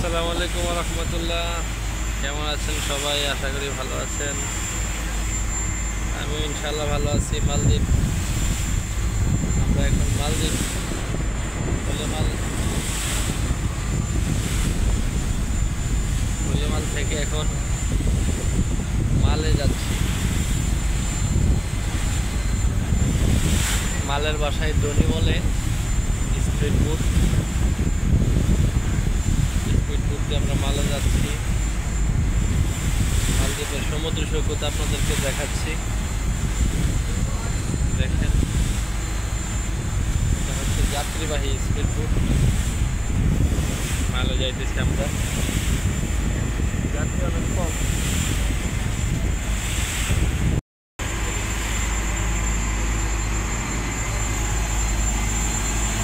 আসসালামু আলাইকুম ওয়া রাহমাতুল্লাহ। কেমন আছেন সবাই? আশা করি ভালো আছেন। আমি ইনশাআল্লাহ ভালো আছি। আমরা এখন মালদ্বীপ মাল থেকে এখন মালে যাচ্ছি। মালের বাসায় দনি বলে স্পিড বোট দিয়ে আমরা মালে যাচ্ছি। মালদ্বীপের সমুদ্র সৈকত আপনাদেরকে দেখাচ্ছি। দেখেন, এটা হচ্ছে যাত্রীবাহী স্পিড বোট। মালে যাইতেছি আমরা, যাত্রী অনেক কম।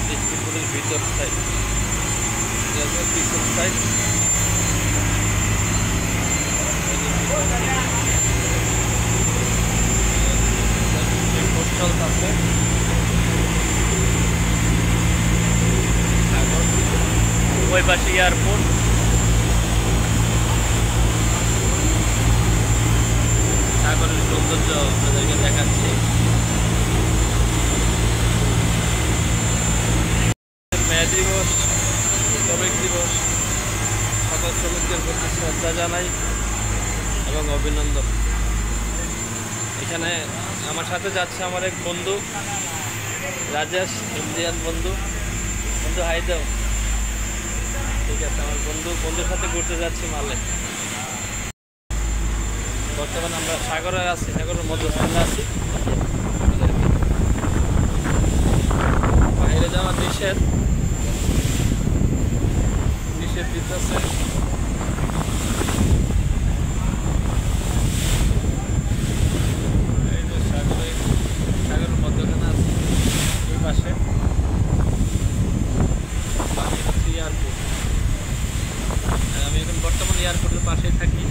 স্পিড বোটের ভিতর সাইড, পিছন সাইড চলতেছে। ওই পাশে এয়ারপোর্ট, সাগরের সৌন্দর্য আপনাদেরকে দেখাচ্ছি। মে দিবস, শ্রমিক দিবস, সকল শ্রমিকদের প্রতি শ্রদ্ধা জানাই এবং অভিনন্দন। এখানে আমার সাথে যাচ্ছে আমার এক বন্ধু রাজেশ, ইন্ডিয়ান বন্ধু। হাই দাও। ঠিক আছে, আমার বন্ধুর সাথে ঘুরতে যাচ্ছি মালে। বর্তমানে আমরা সাগরের মধ্যখানে আছি। বাইরে যাওয়া নিষেধ দিতেছে। এই যে সাগরের মধ্যখানে আছে। এই পাশে এয়ারপোর্ট। আমি এখন বর্তমানে এয়ারপোর্টের পাশেই থাকি।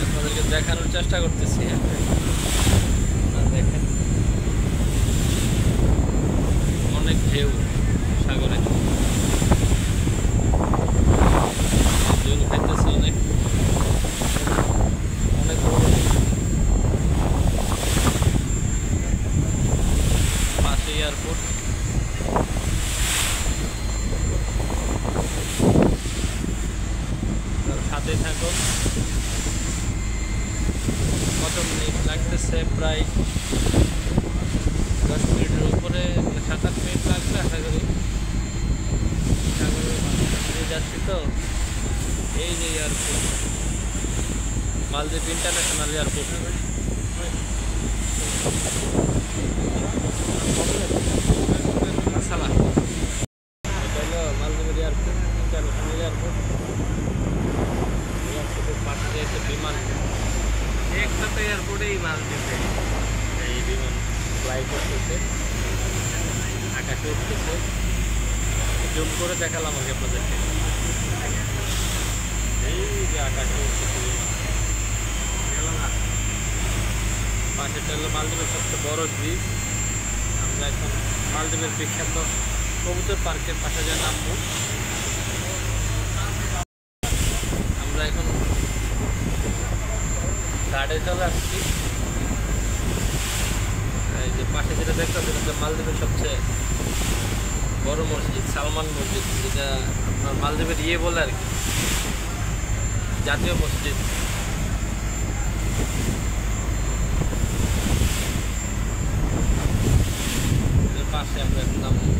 আপনাদেরকে দেখানোর চেষ্টা করতেছি। দেখেন, অনেক ঢেউ সাগরে, জল খাইতেছে অনেক বড়। পাশে এয়ারপোর্ট। সাথে থাকুন। কত মিনিট লাগতেছে? প্রায় 10 মিনিটের উপরে, 7-8 মিনিট লাগবে আশা করি। যাচ্ছি তো। এই যে এয়ারপোর্ট, মালদ্বীপ ইন্টারন্যাশনাল এয়ারপোর্ট। এটা হলো মালদ্বীপের এয়ারপোর্ট, ইন্টারন্যাশনাল এয়ারপোর্ট। পাশে একটা বিমান, একসাথে এয়ারপোর্টেই মালদ্বীপে এই বিমান ফ্লাই করতেছে, আকাশে উঠতেছে। জুম করে দেখালাম আগে আপনাদেরকে। এই যে আকাশে উঠতেছে বিমান। পাশেটা হলো মালদ্বীপের সবচেয়ে বড় ব্রিজ। আমরা এখন মালদ্বীপের বিখ্যাত কবুতর পার্কের পাশে যে নামবো। আমরা এখন গাড়ি চলে আসছি। এই যে পাশে যেটা দেখতেছেন, এটা মালদ্বীপের সবচেয়ে বড় মসজিদ, সালমান মসজিদ, যেটা আপনার মালদ্বীপের বলে আর কি, জাতীয় মসজিদ। এর পাশে আমরা এখন নামবো।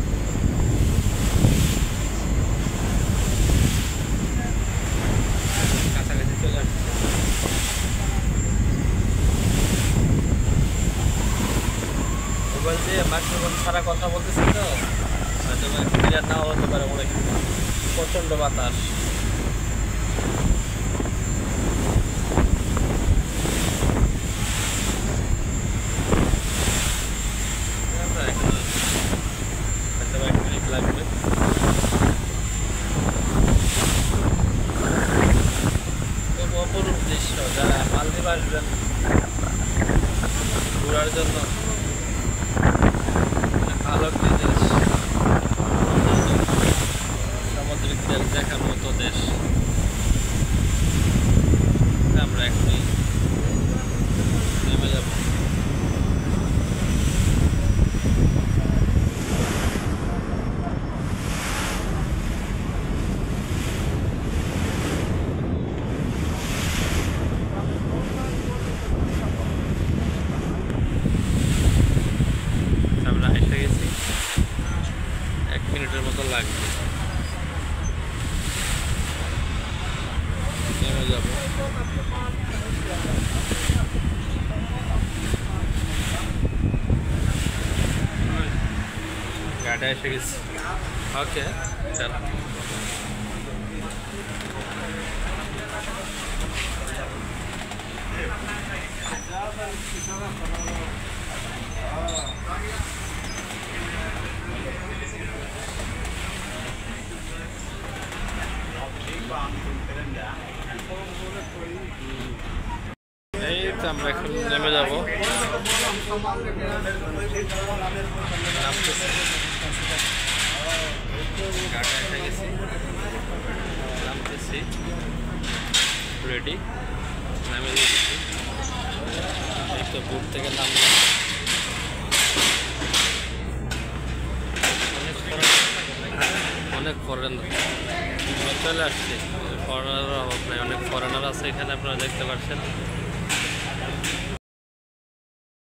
কাছাকাছি চলে আসছি। মোবাইল দিয়ে মাইক্রোফোন ছাড়া কথা বলতেছি তো, হয়তো ক্লিয়ার নাও হতে পারে। মনে প্রচণ্ড বাতাস। হয়তো 1 মিনিট লাগবে। অপরূপ দৃশ্য, যারা মালদ্বীপ ঘোরার জন্য ভালো একটি দেশ, সামুদ্রিক দেশ দেখার মতো দেশ। আমরা এখনই নেমে যাব। আমরা এসে গেছি, 1 মিনিটের মতো লাগবে, নেমে যাব। গাড়ি এসে গেছি। ওকে, চল। এই তো আমরা এখন নেমে যাব। গাড়ি এসে গেছি, নামতেছি, রেডি, নেমে গেছি। এই তো বোট থেকে নামলাম। অনেক ফরেনার চলে আসছে, ফরেনারের অভাব নাই, অনেক ফরেনার আছে এখানে, আপনারা দেখতে পাচ্ছেন।